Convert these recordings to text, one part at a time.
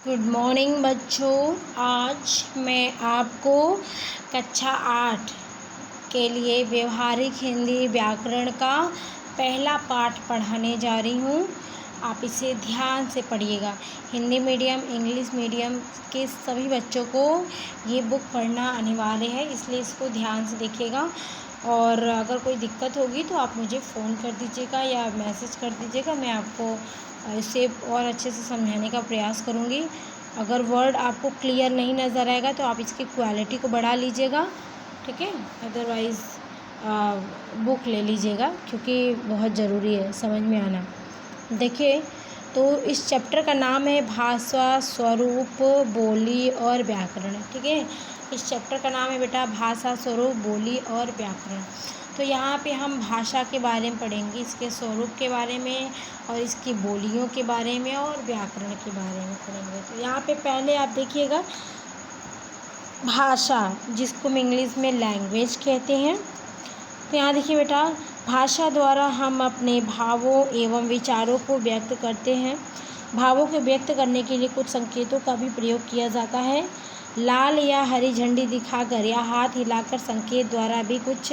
Good morning बच्चों। आज मैं आपको कक्षा 8 के लिए व्यवहारिक हिंदी व्याकरण का पहला पाठ पढ़ाने जा रही हूँ। आप इसे ध्यान से पढ़िएगा। हिंदी मीडियम इंग्लिश मीडियम के सभी बच्चों को ये बुक पढ़ना अनिवार्य है, इसलिए इसको ध्यान से देखिएगा। और अगर कोई दिक्कत होगी तो आप मुझे फ़ोन कर दीजिएगा या मैसेज कर दीजिएगा, मैं आपको इसे और अच्छे से समझाने का प्रयास करूँगी। अगर वर्ड आपको क्लियर नहीं नज़र आएगा तो आप इसकी क्वालिटी को बढ़ा लीजिएगा, ठीक है। अदरवाइज़ बुक ले लीजिएगा क्योंकि बहुत ज़रूरी है समझ में आना। देखिए, तो इस चैप्टर का नाम है भाषा, स्वरूप, बोली और व्याकरण, ठीक है। इस चैप्टर का नाम है बेटा भाषा, स्वरूप, बोली और व्याकरण। तो यहाँ पे हम भाषा के बारे में पढ़ेंगे, इसके स्वरूप के बारे में और इसकी बोलियों के बारे में और व्याकरण के बारे में पढ़ेंगे। तो यहाँ पे पहले आप देखिएगा भाषा, जिसको हम इंग्लिश में लैंग्वेज कहते हैं। तो यहाँ देखिए बेटा, भाषा द्वारा हम अपने भावों एवं विचारों को व्यक्त करते हैं। भावों को व्यक्त करने के लिए कुछ संकेतों का भी प्रयोग किया जाता है। लाल या हरी झंडी दिखाकर या हाथ हिलाकर संकेत द्वारा भी कुछ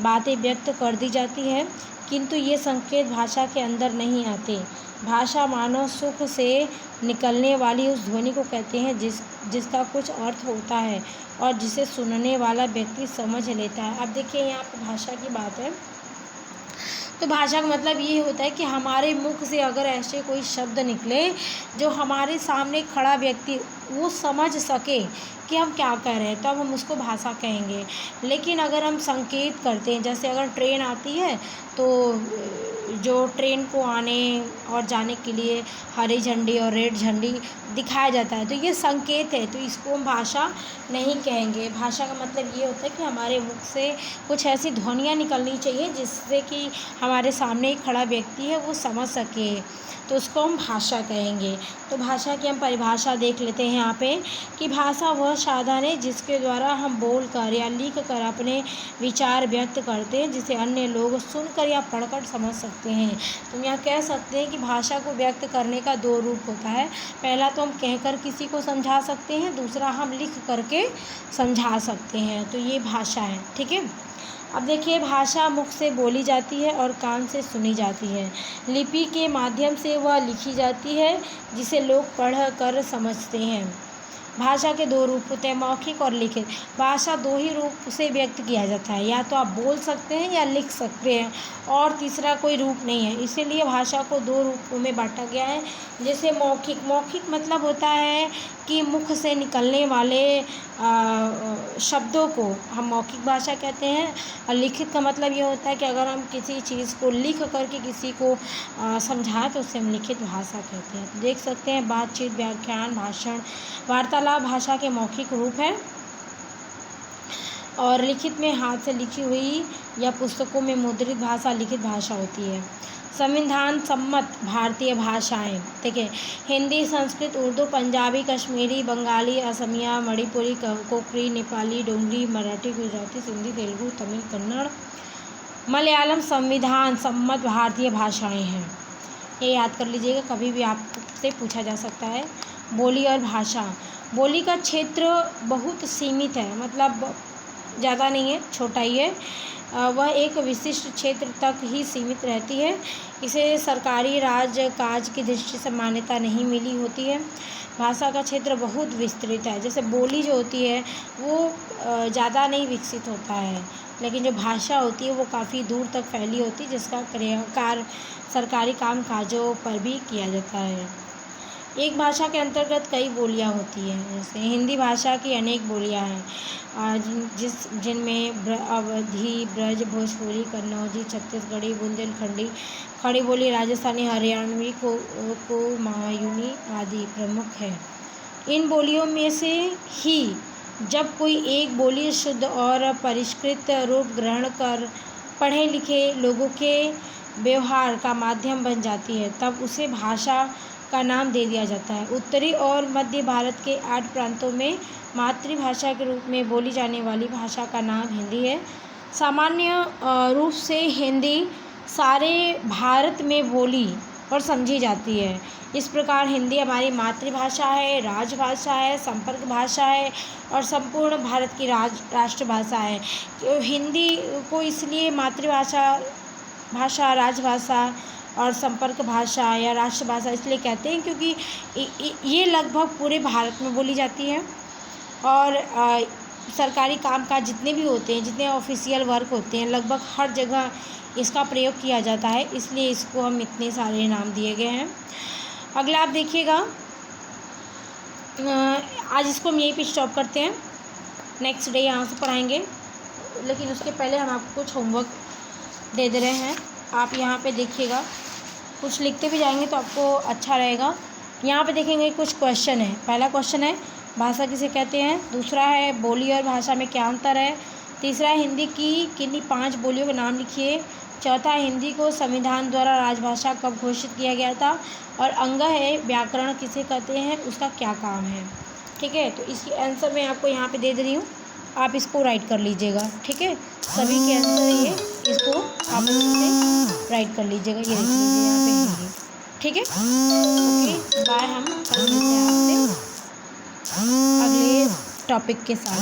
बातें व्यक्त कर दी जाती है, किंतु ये संकेत भाषा के अंदर नहीं आते। भाषा मानव सुख से निकलने वाली उस ध्वनि को कहते हैं जिसका कुछ अर्थ होता है और जिसे सुनने वाला व्यक्ति समझ लेता है। अब देखिए यहाँ पर भाषा की बात है, तो भाषा का मतलब ये होता है कि हमारे मुख से अगर ऐसे कोई शब्द निकले जो हमारे सामने खड़ा व्यक्ति वो समझ सके कि हम क्या कह रहे हैं, तब हम उसको भाषा कहेंगे। लेकिन अगर हम संकेत करते हैं, जैसे अगर ट्रेन आती है तो जो ट्रेन को आने और जाने के लिए हरी झंडी और रेड झंडी दिखाया जाता है, तो ये संकेत है, तो इसको हम भाषा नहीं कहेंगे। भाषा का मतलब ये होता है कि हमारे मुख से कुछ ऐसी ध्वनियाँ निकलनी चाहिए जिससे कि हमारे सामने एक खड़ा व्यक्ति है वो समझ सके, तो उसको हम भाषा कहेंगे। तो भाषा की हम परिभाषा देख लेते हैं यहाँ पे कि भाषा वह साधन है जिसके द्वारा हम बोल कर या लिख कर अपने विचार व्यक्त करते हैं, जिसे अन्य लोग सुनकर या पढ़कर समझ सकते हैं। तो यहाँ कह सकते हैं कि भाषा को व्यक्त करने का दो रूप होता है। पहला तो हम कहकर किसी को समझा सकते हैं, दूसरा हम लिख करके समझा सकते हैं। तो ये भाषा है, ठीक है। अब देखिए, भाषा मुख से बोली जाती है और कान से सुनी जाती है। लिपि के माध्यम से वह लिखी जाती है जिसे लोग पढ़ कर समझते हैं। भाषा के दो रूप होते हैं, मौखिक और लिखित। भाषा दो ही रूप से व्यक्त किया जाता है, या तो आप बोल सकते हैं या लिख सकते हैं, और तीसरा कोई रूप नहीं है। इसीलिए भाषा को दो रूपों में बांटा गया है। जैसे मौखिक मतलब होता है कि मुख से निकलने वाले शब्दों को हम मौखिक भाषा कहते हैं। और लिखित का मतलब ये होता है कि अगर हम किसी चीज़ को लिख करके किसी को समझाएं तो उसे हम लिखित भाषा कहते हैं। देख सकते हैं बातचीत, व्याख्यान, भाषण, वार्तालाप भाषा के मौखिक रूप है, और लिखित में हाथ से लिखी हुई या पुस्तकों में मुद्रित भाषा लिखित भाषा होती है। संविधान सम्मत भारतीय भाषाएं, ठीक है। हिंदी, संस्कृत, उर्दू, पंजाबी, कश्मीरी, बंगाली, असमिया, मणिपुरी, कोंकणी, नेपाली, डोगरी, मराठी, गुजराती, सिंधी, तेलुगु, तमिल, कन्नड़, मलयालम संविधान सम्मत भारतीय भाषाएं हैं। ये याद कर लीजिएगा, कभी भी आपसे पूछा जा सकता है। बोली और भाषा। बोली का क्षेत्र बहुत सीमित है, मतलब ज़्यादा नहीं है, छोटा ही है। वह एक विशिष्ट क्षेत्र तक ही सीमित रहती है। इसे सरकारी राज काज की दृष्टि से मान्यता नहीं मिली होती है। भाषा का क्षेत्र बहुत विस्तृत है। जैसे बोली जो होती है वो ज़्यादा नहीं विकसित होता है, लेकिन जो भाषा होती है वो काफ़ी दूर तक फैली होती है, जिसका कार्य सरकारी काम काजों पर भी किया जाता है। एक भाषा के अंतर्गत कई बोलियां होती हैं। जैसे हिंदी भाषा की अनेक बोलियां हैं, जिनमें अवधी, ब्रज, भोजपुरी, कन्नौजी, छत्तीसगढ़ी, बुंदेलखंडी, खड़ी बोली, राजस्थानी, हरियाणवी, कुमायूनी आदि प्रमुख है। इन बोलियों में से ही जब कोई एक बोली शुद्ध और परिष्कृत रूप ग्रहण कर पढ़े लिखे लोगों के व्यवहार का माध्यम बन जाती है, तब उसे भाषा का नाम दे दिया जाता है। उत्तरी और मध्य भारत के 8 प्रांतों में मातृभाषा के रूप में बोली जाने वाली भाषा का नाम हिंदी है। सामान्य रूप से हिंदी सारे भारत में बोली और समझी जाती है। इस प्रकार हिंदी हमारी मातृभाषा है, राजभाषा है, संपर्क भाषा है और संपूर्ण भारत की राष्ट्रभाषा है। हिंदी को इसलिए भाषा, राजभाषा और संपर्क भाषा या राष्ट्रभाषा इसलिए कहते हैं क्योंकि ये लगभग पूरे भारत में बोली जाती है और सरकारी कामकाज जितने भी होते हैं, जितने ऑफिशियल वर्क होते हैं, लगभग हर जगह इसका प्रयोग किया जाता है, इसलिए इसको हम इतने सारे नाम दिए गए हैं। अगला आप देखिएगा, आज इसको हम यहीं पे स्टॉप करते हैं, नेक्स्ट डे यहाँ से पढ़ाएंगे, लेकिन उसके पहले हम आपको कुछ होमवर्क दे रहे हैं। आप यहाँ पे देखिएगा, कुछ लिखते भी जाएंगे तो आपको अच्छा रहेगा। यहाँ पे देखेंगे कुछ क्वेश्चन है। पहला क्वेश्चन है भाषा किसे कहते हैं, दूसरा है बोली और भाषा में क्या अंतर है, तीसरा है हिंदी की किन्हीं 5 बोलियों के नाम लिखिए, चौथा हिंदी को संविधान द्वारा राजभाषा कब घोषित किया गया था, और अंग है व्याकरण किसे कहते हैं, उसका क्या काम है। ठीक है, तो इसकी आंसर मैं आपको यहाँ पे दे रही हूँ, आप इसको राइट कर लीजिएगा। ठीक है, सभी के आंसर ये, इसको आप इससे राइट कर लीजिएगा, ये लिख लीजिए यहाँ पे हिंदी। ठीक है, ओके बाय, हम कल मिलते हैं आपसे अगले टॉपिक के साथ।